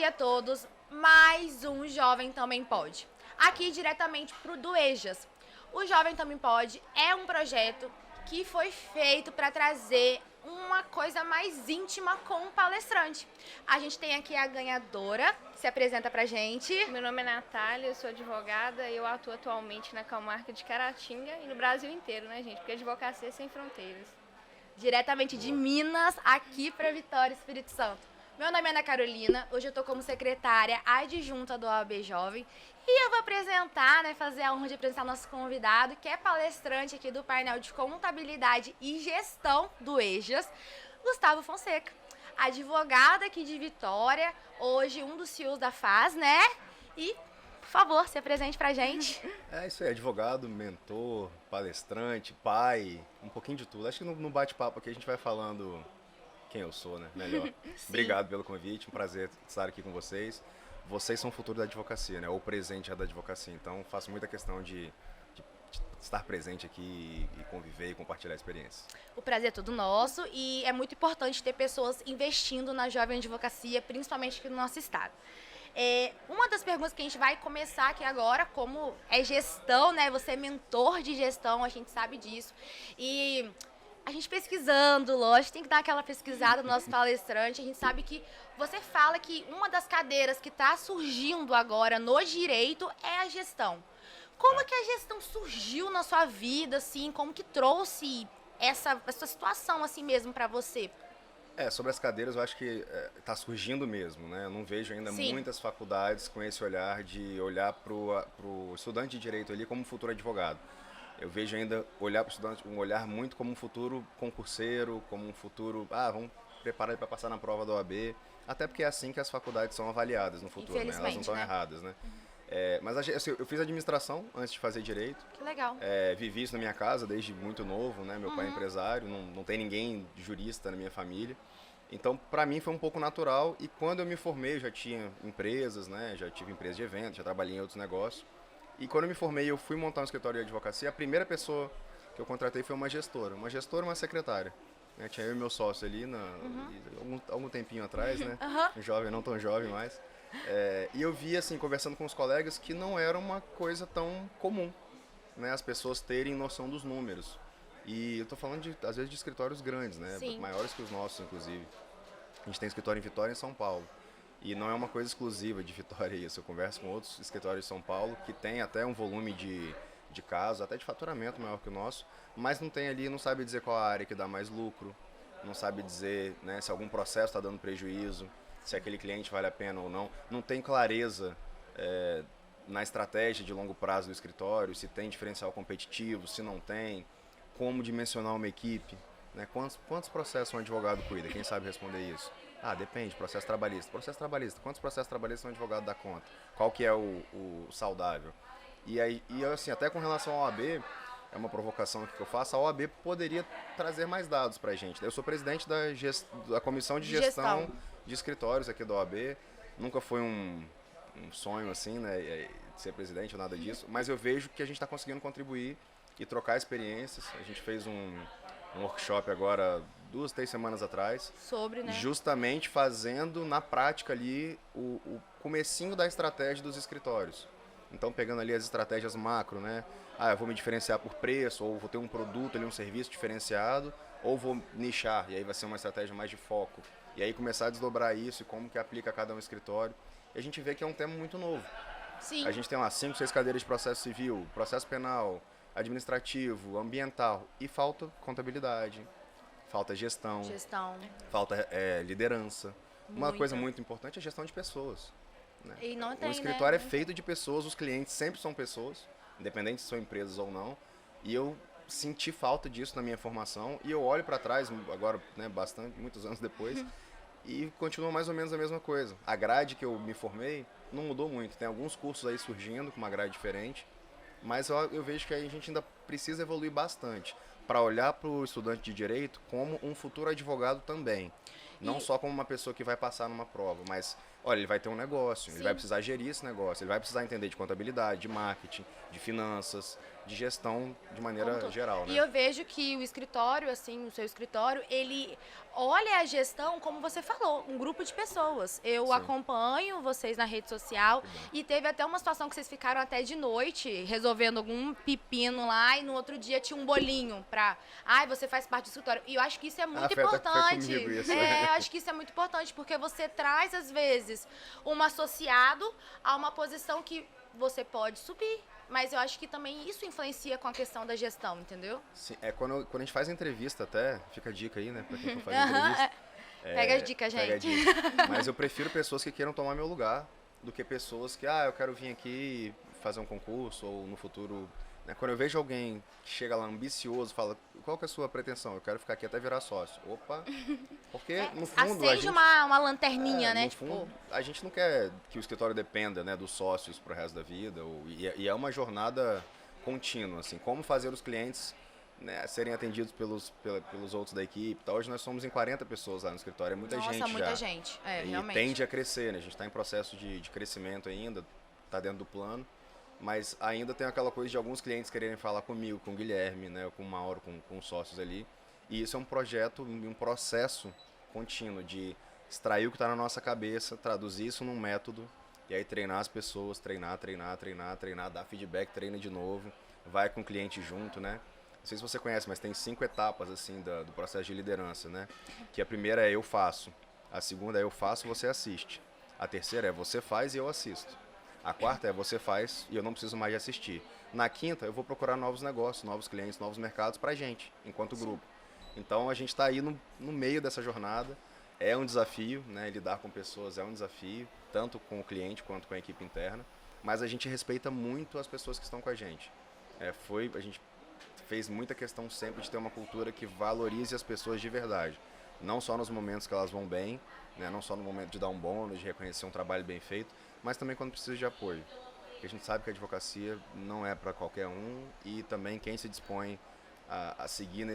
dia a todos. Mais um Jovem Também Pode. Aqui diretamente pro Duejas. O Jovem Também Pode é um projeto que foi feito para trazer uma coisa mais íntima com o palestrante. A gente tem aqui a ganhadora, se apresenta pra gente. Meu nome é Natália, eu sou advogada e eu atuo atualmente na comarca de Caratinga e no Brasil inteiro, né, gente? Porque advocacia é sem fronteiras. Diretamente de Minas, aqui para Vitória, Espírito Santo. Meu nome é Ana Carolina, hoje eu tô como secretária adjunta do OAB Jovem e eu vou apresentar, fazer a honra de apresentar nosso convidado, que é palestrante aqui do painel de contabilidade e gestão do EJAS, Gustavo Fonseca. Advogado aqui de Vitória, hoje um dos CEOs da FAS, né? E, por favor, se apresente pra gente. É isso aí, advogado, mentor, palestrante, pai, um pouquinho de tudo. Acho que no bate-papo aqui a gente vai falando quem eu sou, né? Melhor. Obrigado pelo convite, um prazer estar aqui com vocês. Vocês são o futuro da advocacia, né? Ou o presente da advocacia. Então, faço muita questão de estar presente aqui e conviver e compartilhar a experiência. O prazer é todo nosso e é muito importante ter pessoas investindo na jovem advocacia, principalmente aqui no nosso estado. Uma das perguntas que a gente vai começar aqui agora, como é gestão, né? Você é mentor de gestão, a gente sabe disso. E a gente pesquisando, lógico, tem que dar aquela pesquisada no nosso palestrante. A gente sabe que você fala que uma das cadeiras que está surgindo agora no direito é a gestão. Como que a gestão surgiu na sua vida, assim? Como que trouxe essa situação assim mesmo para você? Sobre as cadeiras eu acho que está surgindo mesmo, né? Eu não vejo ainda Sim. muitas faculdades com esse olhar de olhar para o estudante de direito ali como futuro advogado. Eu vejo ainda olhar para o estudante um olhar muito como um futuro concurseiro, como um futuro, vamos preparar ele para passar na prova da OAB, até porque é assim que as faculdades são avaliadas no futuro, né? Elas não estão erradas, né? Mas assim, eu fiz administração antes de fazer direito. Que legal. Vivi isso na minha casa desde muito novo, né? Meu pai é empresário, não tem ninguém jurista na minha família. Então, para mim foi um pouco natural e quando eu me formei eu já tinha empresas, né? Já tive empresa de eventos, já trabalhei em outros negócios. E quando eu me formei eu fui montar um escritório de advocacia, a primeira pessoa que eu contratei foi uma gestora e uma secretária. Tinha eu e meu sócio ali algum tempinho atrás, né? Jovem, não tão jovem mais. E eu vi, assim, conversando com os colegas, que não era uma coisa tão comum, né? As pessoas terem noção dos números. E eu tô falando, às vezes, de escritórios grandes, né? Sim. Maiores que os nossos, inclusive. A gente tem escritório em Vitória e em São Paulo. E não é uma coisa exclusiva de Vitória isso. Eu converso com outros escritórios de São Paulo que tem até um volume de casos, até de faturamento maior que o nosso, mas não tem ali, não sabe dizer qual a área que dá mais lucro, não sabe dizer, né, se algum processo está dando prejuízo, se aquele cliente vale a pena ou não. Não tem clareza na estratégia de longo prazo do escritório, se tem diferencial competitivo, se não tem, como dimensionar uma equipe, né? Quantos processos um advogado cuida? Quem sabe responder isso? Depende, processo trabalhista. Processo trabalhista, quantos processos trabalhistas um advogado dá conta? Qual que é o saudável? E assim, até com relação ao OAB, é uma provocação que eu faço, a OAB poderia trazer mais dados pra gente. Eu sou presidente da comissão de gestão de escritórios aqui da OAB, nunca foi um sonho assim, né, ser presidente ou nada disso, mas eu vejo que a gente está conseguindo contribuir e trocar experiências. A gente fez um workshop agora 2, 3 semanas atrás, sobre, né? Justamente fazendo na prática ali o comecinho da estratégia dos escritórios. Então, pegando ali as estratégias macro, né? Eu vou me diferenciar por preço, ou vou ter um produto ali, um serviço diferenciado, ou vou nichar, e aí vai ser uma estratégia mais de foco. E aí começar a desdobrar isso e como que aplica a cada um escritório. E a gente vê que é um tema muito novo. Sim. A gente tem lá 5, 6 cadeiras de processo civil, processo penal, administrativo, ambiental, e falta contabilidade, falta gestão, falta liderança. Uma coisa muito importante é a gestão de pessoas. Né? E não tem, o escritório é feito de pessoas, os clientes sempre são pessoas, independente se são empresas ou não. E eu senti falta disso na minha formação e eu olho para trás agora, né, muitos anos depois, e continua mais ou menos a mesma coisa. A grade que eu me formei não mudou muito. Tem alguns cursos aí surgindo com uma grade diferente, mas eu vejo que aí a gente ainda precisa evoluir bastante para olhar para o estudante de direito como um futuro advogado também. Não só como uma pessoa que vai passar numa prova, mas, olha, ele vai ter um negócio, ele vai precisar gerir esse negócio, ele vai precisar entender de contabilidade, de marketing, de finanças, de gestão de Como maneira todo. geral, E né? eu vejo que o escritório, assim, o seu escritório, ele olha a gestão, como você falou, um grupo de pessoas. Eu Sim. acompanho vocês na rede social e teve até uma situação que vocês ficaram até de noite resolvendo algum pepino lá e no outro dia tinha um bolinho pra... Ai, você faz parte do escritório. E eu acho que isso é muito foi importante. comigo isso. Eu acho que isso é muito importante, porque você traz, às vezes, um associado a uma posição que você pode subir. Mas eu acho que também isso influencia com a questão da gestão, entendeu? Sim, quando a gente faz entrevista até, fica a dica aí, né, pra quem for fazer entrevista. Pega as dicas, Pega a gente. dica. Mas eu prefiro pessoas que queiram tomar meu lugar do que pessoas que, eu quero vir aqui fazer um concurso ou no futuro... Né, quando eu vejo alguém que chega lá ambicioso, fala, qual que é a sua pretensão? Eu quero ficar aqui até virar sócio. Opa! Porque, no fundo, Acende uma lanterninha, né? no fundo, a gente não quer que o escritório dependa, né, dos sócios pro resto da vida. E é uma jornada contínua, assim. Como fazer os clientes, né, serem atendidos pelos outros da equipe. Tá? Hoje nós somos em 40 pessoas lá no escritório. É muita Nossa, gente muita já. gente. E Realmente. tende a crescer, né? A gente está em processo de crescimento ainda, está dentro do plano. Mas ainda tem aquela coisa de alguns clientes quererem falar comigo, com o Guilherme, né, com o Mauro, com os sócios ali. E isso é um projeto, um processo contínuo de extrair o que está na nossa cabeça, traduzir isso num método e aí treinar as pessoas, treinar, dar feedback, treina de novo, vai com o cliente junto, né? Não sei se você conhece, mas tem 5 etapas assim do processo de liderança, né? Que a primeira é eu faço, a segunda é eu faço, você assiste, a terceira é você faz e eu assisto. A quarta é você faz e eu não preciso mais de assistir. Na quinta, eu vou procurar novos negócios, novos clientes, novos mercados pra gente, enquanto grupo. Então, a gente está aí no meio dessa jornada. É um desafio, né? Lidar com pessoas é um desafio, tanto com o cliente quanto com a equipe interna. Mas a gente respeita muito as pessoas que estão com a gente. A gente fez muita questão sempre de ter uma cultura que valorize as pessoas de verdade. Não só nos momentos que elas vão bem, né? Não só no momento de dar um bônus, de reconhecer um trabalho bem feito, mas também quando precisa de apoio. Porque a gente sabe que a advocacia não é para qualquer um e também quem se dispõe a seguir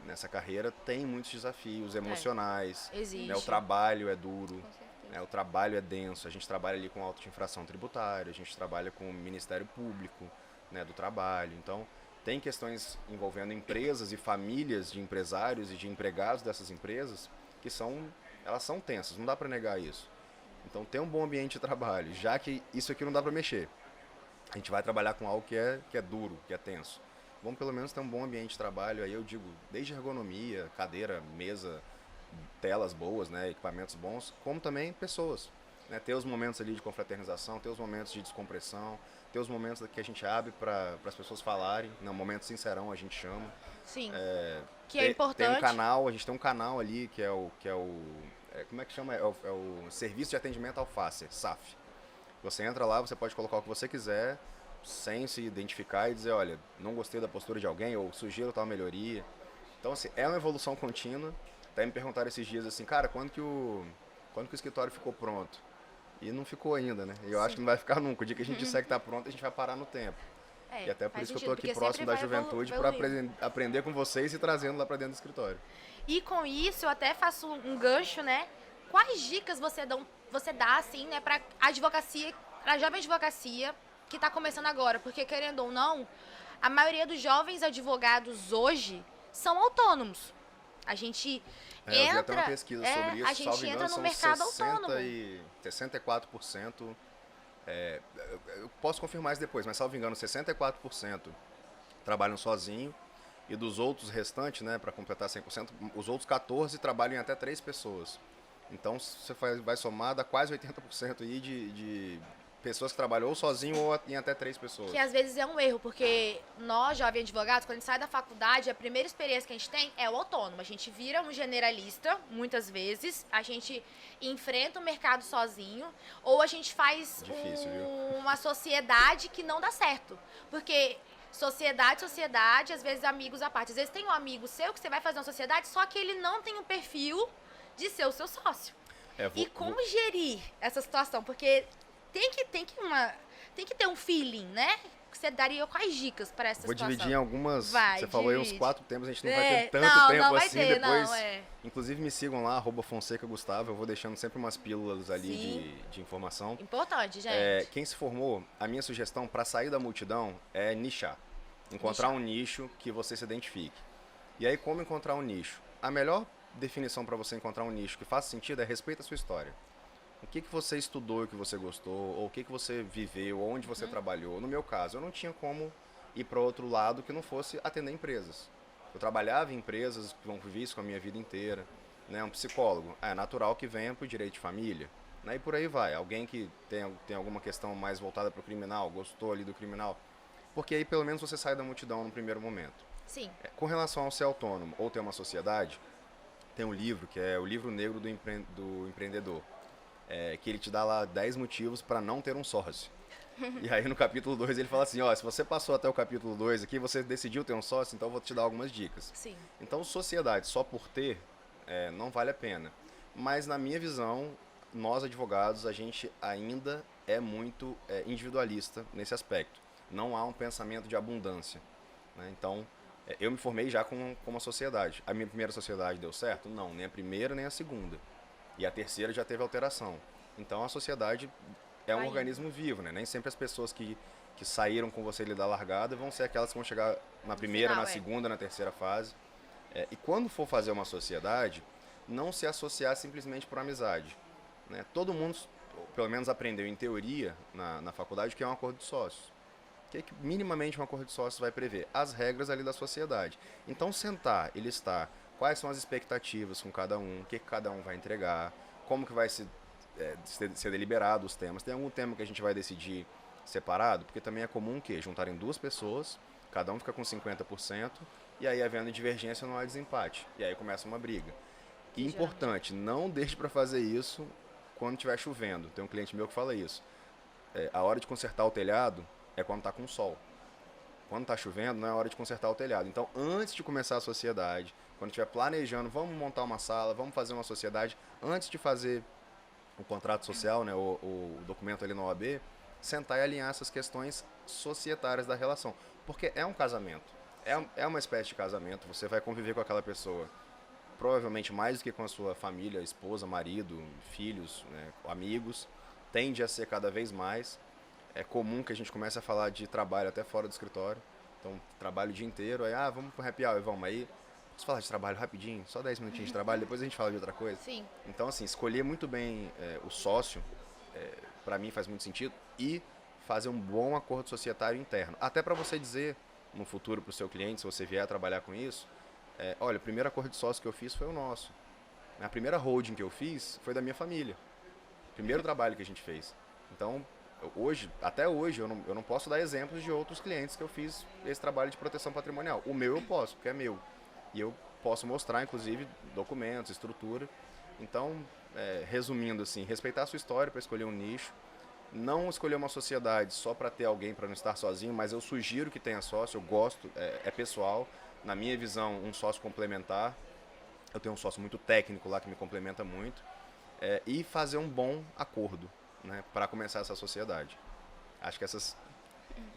nessa carreira tem muitos desafios emocionais. Existe. Né? O trabalho é duro, Com certeza. né? O trabalho é denso. A gente trabalha ali com auto de infração tributária, a gente trabalha com o Ministério Público, né, do Trabalho. Então, tem questões envolvendo empresas e famílias de empresários e de empregados dessas empresas que elas são tensas, não dá para negar isso. Então, ter um bom ambiente de trabalho, já que isso aqui não dá para mexer. A gente vai trabalhar com algo que é duro, que é tenso. Vamos pelo menos ter um bom ambiente de trabalho, aí eu digo, desde ergonomia, cadeira, mesa, telas boas, né, equipamentos bons, como também pessoas. Né, ter os momentos ali de confraternização, ter os momentos de descompressão, ter os momentos que a gente abre para as pessoas falarem, né, um momento sincerão a gente chama. Sim. Que é importante. Tem um canal, a gente tem um canal ali que é o como é que chama? É o Serviço de Atendimento Alface, SAF. Você entra lá, você pode colocar o que você quiser, sem se identificar e dizer, olha, não gostei da postura de alguém, ou sugiro tal melhoria. Então, assim, é uma evolução contínua. Até me perguntaram esses dias assim, cara, quando que o escritório ficou pronto? E não ficou ainda, né? E eu acho que não vai ficar nunca. O dia que a gente disser que está pronto, a gente vai parar no tempo. E até por isso que eu estou aqui próximo da juventude para aprender com vocês e trazendo lá para dentro do escritório. E com isso, eu até faço um gancho, né? Quais dicas você dá, assim, né, para advocacia, para jovem advocacia que está começando agora? Porque, querendo ou não, a maioria dos jovens advogados hoje são autônomos. A gente eu vi até uma pesquisa sobre isso, a gente entra no mercado autônomo. 64%, eu posso confirmar isso depois, mas salvo engano, 64% trabalham sozinho e dos outros restantes, né, para completar 100%, os outros 14% trabalham em até 3 pessoas. Então, você vai somar, dá quase 80% aí de pessoas que trabalham ou sozinho ou em até 3 pessoas. Que às vezes é um erro, porque nós, jovens advogados, quando a gente sai da faculdade, a primeira experiência que a gente tem é o autônomo. A gente vira um generalista, muitas vezes, a gente enfrenta o mercado sozinho, ou a gente faz uma sociedade que não dá certo. Porque sociedade, às vezes amigos à parte. Às vezes tem um amigo seu que você vai fazer uma sociedade, só que ele não tem um perfil de ser o seu sócio. E como gerir essa situação? Porque tem que ter um feeling, né? Você daria quais dicas para essa situação? Vou dividir em algumas. Você falou aí uns 4 temas, a gente não vai ter tanto tempo não assim vai ter, depois. Não. Inclusive me sigam lá, @FonsecaGustavo, eu vou deixando sempre umas pílulas ali de informação. Importante, gente. Quem se formou, a minha sugestão para sair da multidão é nichar. Encontrar um nicho que você se identifique. E aí, como encontrar um nicho? A melhor definição para você encontrar um nicho que faça sentido é respeita a sua história. O que você estudou e que você gostou, ou o que você viveu, onde você trabalhou. No meu caso, eu não tinha como ir para outro lado que não fosse atender empresas. Eu trabalhava em empresas, convivi isso com a minha vida inteira. Né? Um psicólogo, é natural que venha para o direito de família. Né? E por aí vai. Alguém que tem alguma questão mais voltada para o criminal, gostou ali do criminal. Porque aí pelo menos você sai da multidão no primeiro momento. Sim. Com relação ao ser autônomo ou ter uma sociedade, tem um livro que é o Livro Negro do Empreendedor. Que ele te dá lá 10 motivos para não ter um sócio. E aí no capítulo 2 ele fala assim, ó, se você passou até o capítulo 2 aqui, você decidiu ter um sócio, então eu vou te dar algumas dicas. Sim. Então sociedade só por ter, não vale a pena. Mas na minha visão, nós advogados, a gente ainda é muito individualista nesse aspecto. Não há um pensamento de abundância. Né? Então, eu me formei já com uma sociedade. A minha primeira sociedade deu certo? Não, nem a primeira nem a segunda. E a terceira já teve alteração. Então a sociedade é um organismo vivo, né? Nem sempre as pessoas que saíram com você ali da largada vão ser aquelas que vão chegar na primeira, na segunda, na terceira fase. E quando for fazer uma sociedade, não se associar simplesmente por amizade. Né? Todo mundo, pelo menos, aprendeu em teoria na faculdade o que é um acordo de sócios. O que minimamente um acordo de sócios vai prever? As regras ali da sociedade. Então sentar e listar quais são as expectativas com cada um, o que cada um vai entregar, como que vai ser deliberado os temas. Tem algum tema que a gente vai decidir separado? Porque também é comum que juntarem duas pessoas, cada um fica com 50%, e aí havendo divergência não há desempate. E aí começa uma briga. E importante, não deixe para fazer isso quando estiver chovendo. Tem um cliente meu que fala isso. A hora de consertar o telhado é quando está com sol. Quando está chovendo, não é hora de consertar o telhado. Então, antes de começar a sociedade, quando estiver planejando, vamos montar uma sala, vamos fazer uma sociedade, antes de fazer o contrato social, né, o documento ali na OAB, sentar e alinhar essas questões societárias da relação. Porque é um casamento, é uma espécie de casamento, você vai conviver com aquela pessoa, provavelmente mais do que com a sua família, esposa, marido, filhos, né, amigos, tende a ser cada vez mais. É comum que a gente comece a falar de trabalho até fora do escritório. Então, trabalho o dia inteiro, aí, vamos pro happy hour, vamos aí. Posso falar de trabalho rapidinho? Só 10 minutinhos de trabalho, depois a gente fala de outra coisa? Sim. Então, assim, escolher muito bem o sócio, para mim faz muito sentido, e fazer um bom acordo societário interno. Até para você dizer no futuro para o seu cliente, se você vier a trabalhar com isso, olha, o primeiro acordo de sócio que eu fiz foi o nosso. A primeira holding que eu fiz foi da minha família. O primeiro trabalho que a gente fez. Então, até hoje, eu não posso dar exemplos de outros clientes que eu fiz esse trabalho de proteção patrimonial. O meu eu posso, porque é meu. E eu posso mostrar, inclusive, documentos, estrutura. Então, resumindo assim, respeitar a sua história para escolher um nicho. Não escolher uma sociedade só para ter alguém, para não estar sozinho, mas eu sugiro que tenha sócio, eu gosto, é pessoal. Na minha visão, um sócio complementar. Eu tenho um sócio muito técnico lá que me complementa muito. E fazer um bom acordo, né, para começar essa sociedade. Acho que essas,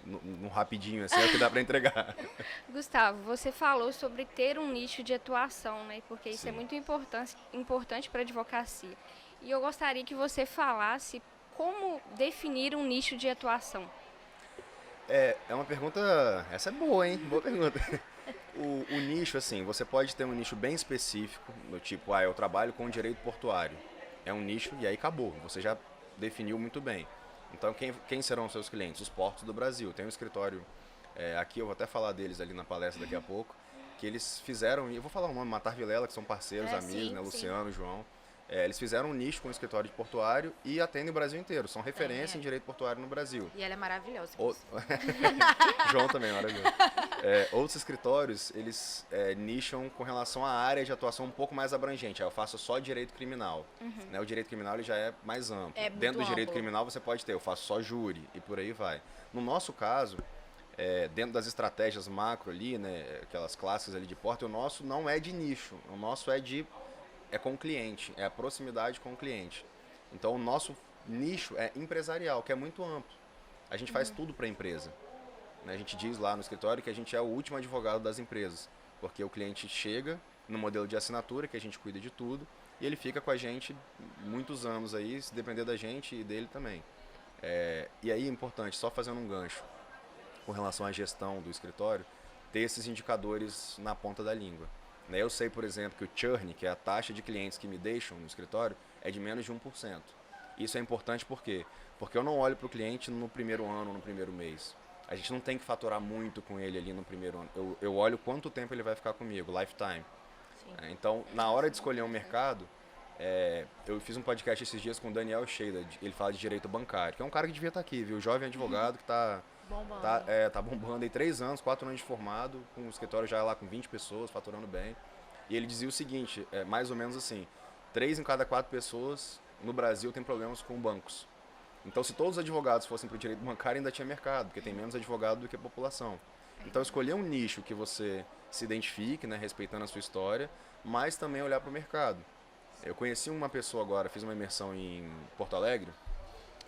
no rapidinho, assim, é o que dá para entregar. Gustavo, você falou sobre ter um nicho de atuação, né? Porque isso é Sim. muito importante para a advocacia. E eu gostaria que você falasse como definir um nicho de atuação. É uma pergunta, essa é boa, hein? Boa pergunta. O nicho, assim, você pode ter um nicho bem específico, do tipo, eu trabalho com direito portuário. É um nicho e aí acabou, você já definiu muito bem. Então, quem serão os seus clientes? Os portos do Brasil. Tem um escritório, aqui eu vou até falar deles ali na palestra daqui a pouco, que eles fizeram, e eu vou falar o nome, Matar Vilela, que são parceiros, amigos, sim, né? sim. Luciano, João. Eles fizeram um nicho com o escritório de portuário e atendem o Brasil inteiro. São referência em direito portuário no Brasil. E ela é maravilhosa. João também, maravilhoso. Outros escritórios, eles nicham com relação à área de atuação um pouco mais abrangente. Aí eu faço só direito criminal. Né? O direito criminal ele já é mais amplo. É muito Dentro do direito amplo. criminal você pode ter, eu faço só júri e por aí vai. No nosso caso, dentro das estratégias macro ali, né, aquelas clássicas ali de porta, o nosso não é de nicho. O nosso é com o cliente, é a proximidade com o cliente. Então o nosso nicho é empresarial, que é muito amplo. A gente faz tudo para a empresa. A gente diz lá no escritório que a gente é o último advogado das empresas, porque o cliente chega no modelo de assinatura, que a gente cuida de tudo, e ele fica com a gente muitos anos aí, se depender da gente e dele também. E aí, importante, só fazendo um gancho. com relação à gestão do escritório, ter esses indicadores na ponta da língua. Né? Eu sei, por exemplo, que o churn, que é a taxa de clientes que me deixam no escritório, é de menos de 1%. Isso é importante por quê? Porque eu não olho para o cliente no primeiro ano, no primeiro mês. A gente não tem que faturar muito com ele ali no primeiro ano. Eu olho quanto tempo ele vai ficar comigo, lifetime. Então, na hora de escolher um mercado, eu fiz um podcast esses dias com o Daniel Sheida, ele fala de direito bancário, que é um cara que devia estar aqui, viu? Jovem advogado que tá bombando aí 3 anos, 4 anos de formado, com o escritório já lá com 20 pessoas, faturando bem. E ele dizia o seguinte, mais ou menos assim, 3 em cada 4 pessoas no Brasil tem problemas com bancos. Então, se todos os advogados fossem para o direito bancário, ainda tinha mercado, porque tem menos advogado do que a população. Então, escolher um nicho que você se identifique, né, respeitando a sua história, mas também olhar para o mercado. Eu conheci uma pessoa agora, fiz uma imersão em Porto Alegre,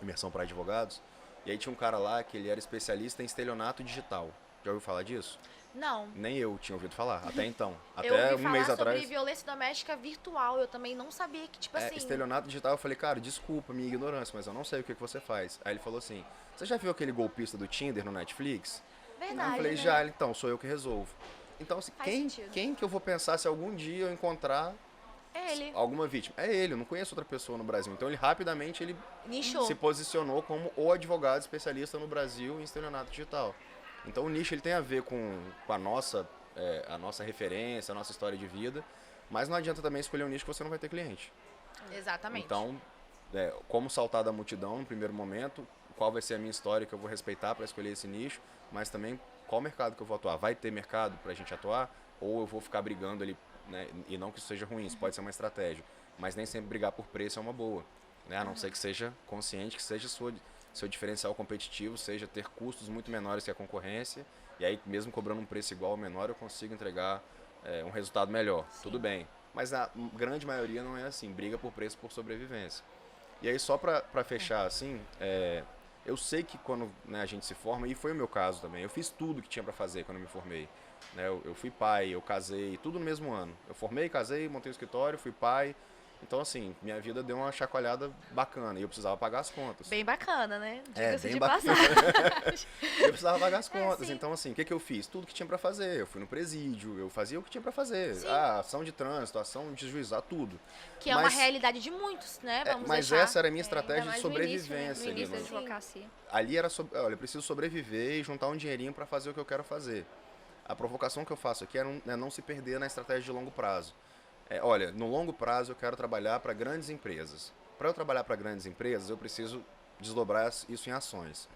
imersão para advogados, e aí tinha um cara lá que ele era especialista em estelionato digital. Já ouviu falar disso? Não. Nem eu tinha ouvido falar, até então. Eu Até ouvi um mês falar atrás. sobre violência doméstica virtual, eu também não sabia que, tipo assim... Estelionato digital, eu falei, cara, desculpa minha ignorância, mas eu não sei o que você faz. Aí ele falou assim, você já viu aquele golpista do Tinder no Netflix? Verdade, Eu falei, né? já, então, sou eu que resolvo. Então, assim, Faz sentido. quem que eu vou pensar se algum dia eu encontrar É ele. alguma vítima? É ele, eu não conheço outra pessoa no Brasil. Então, ele rapidamente Nichou. se posicionou como o advogado especialista no Brasil em estelionato digital. Então, o nicho ele tem a ver com a nossa referência, a nossa história de vida, mas não adianta também escolher um nicho que você não vai ter cliente. Exatamente. Então, como saltar da multidão no primeiro momento, qual vai ser a minha história que eu vou respeitar para escolher esse nicho, mas também qual mercado que eu vou atuar. Vai ter mercado para a gente atuar ou eu vou ficar brigando ali, né? E não que isso seja ruim, isso pode ser uma estratégia, mas nem sempre brigar por preço é uma boa, né? A não ser que seja consciente, que seja seu diferencial competitivo, seja ter custos muito menores que a concorrência, e aí mesmo cobrando um preço igual ou menor eu consigo entregar um resultado melhor. Sim. Tudo bem. Mas a grande maioria não é assim, briga por preço por sobrevivência. E aí só para fechar assim, eu sei que quando, né, a gente se forma, e foi o meu caso também, eu fiz tudo que tinha para fazer quando eu me formei. Né, eu fui pai, eu casei, tudo no mesmo ano. Eu formei, casei, montei o escritório, fui pai. Então, assim, minha vida deu uma chacoalhada bacana e eu precisava pagar as contas. Bem bacana, né? Diga-se bem de bacana. passagem. Eu precisava pagar as contas. Sim. Então, assim, o que eu fiz? Tudo que tinha pra fazer. Eu fui no presídio, eu fazia o que tinha pra fazer. Sim. Ação de trânsito, ação de juizado, tudo. Que é uma realidade de muitos, né? Vamos mas deixar. essa era a minha estratégia de sobrevivência. No início da ali, advocacia. Ali era, olha, eu preciso sobreviver e juntar um dinheirinho pra fazer o que eu quero fazer. A provocação que eu faço aqui é não se perder na estratégia de longo prazo. Olha, no longo prazo eu quero trabalhar para grandes empresas. Para eu trabalhar para grandes empresas, eu preciso desdobrar isso em ações.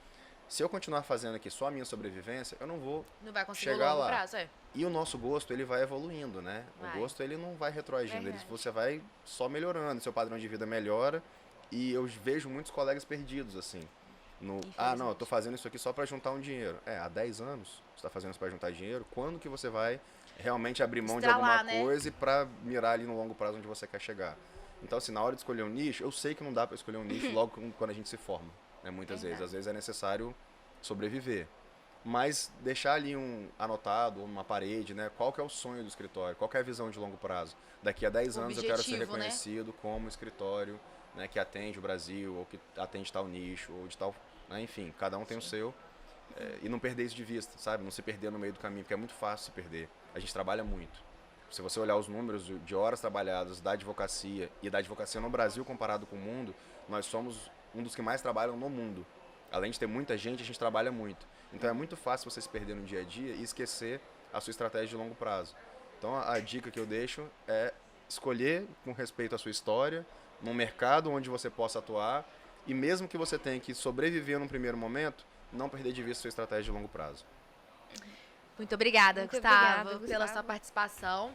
Se eu continuar fazendo aqui só a minha sobrevivência, eu não vou vai conseguir chegar longo lá. prazo, E o nosso gosto, ele vai evoluindo, né? O gosto, ele não vai retroagindo, você vai só melhorando, seu padrão de vida melhora. E eu vejo muitos colegas perdidos, assim. Não, eu tô fazendo isso aqui só para juntar um dinheiro. Há 10 anos você está fazendo isso para juntar dinheiro. Quando que você vai realmente abrir mão de alguma coisa para mirar ali no longo prazo onde você quer chegar? Então, assim, na hora de escolher um nicho, eu sei que não dá para escolher um nicho logo quando a gente se forma, né? Muitas vezes. Às vezes é necessário sobreviver. Mas deixar ali anotado, uma parede, né? Qual que é o sonho do escritório? Qual que é a visão de longo prazo? Daqui a 10 anos eu quero ser reconhecido como escritório, né, que atende o Brasil, ou que atende tal nicho, ou de tal... Né? Enfim, cada um tem o seu. E não perder isso de vista, sabe? Não se perder no meio do caminho, porque é muito fácil se perder. A gente trabalha muito. Se você olhar os números de horas trabalhadas da advocacia, e da advocacia no Brasil comparado com o mundo, nós somos um dos que mais trabalham no mundo. Além de ter muita gente, a gente trabalha muito. Então é muito fácil você se perder no dia a dia e esquecer a sua estratégia de longo prazo. Então a dica que eu deixo é escolher com respeito à sua história, num mercado onde você possa atuar, e mesmo que você tenha que sobreviver num primeiro momento, não perder de vista a sua estratégia de longo prazo. Muito obrigada, Muito Gustavo, obrigada, pela sua participação.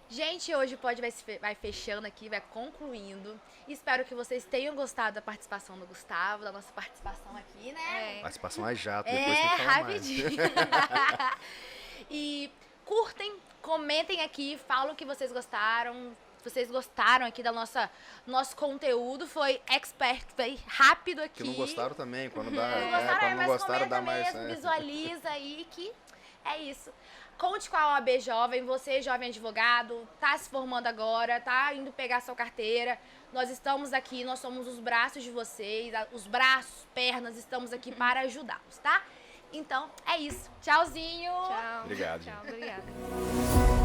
Gente, hoje o pod vai fechando aqui, vai concluindo. Espero que vocês tenham gostado da participação do Gustavo, da nossa participação aqui, né? Participação é jato, depois tem que falar rapidinho. E curtem, comentem aqui, falam que vocês gostaram. Vocês gostaram aqui da nosso conteúdo, foi expert, foi rápido aqui. Que não gostaram também, quando dá. Não gostaram, quando não gostaram, dá mesmo, mais. visualiza aí que é isso. Conte com a OAB Jovem, você, jovem advogado, tá se formando agora, tá indo pegar sua carteira. Nós estamos aqui, nós somos os braços de vocês, os braços, pernas, estamos aqui para ajudá-los, tá? Então, é isso. Tchauzinho! Tchau. Obrigado, Tchau, gente. obrigada.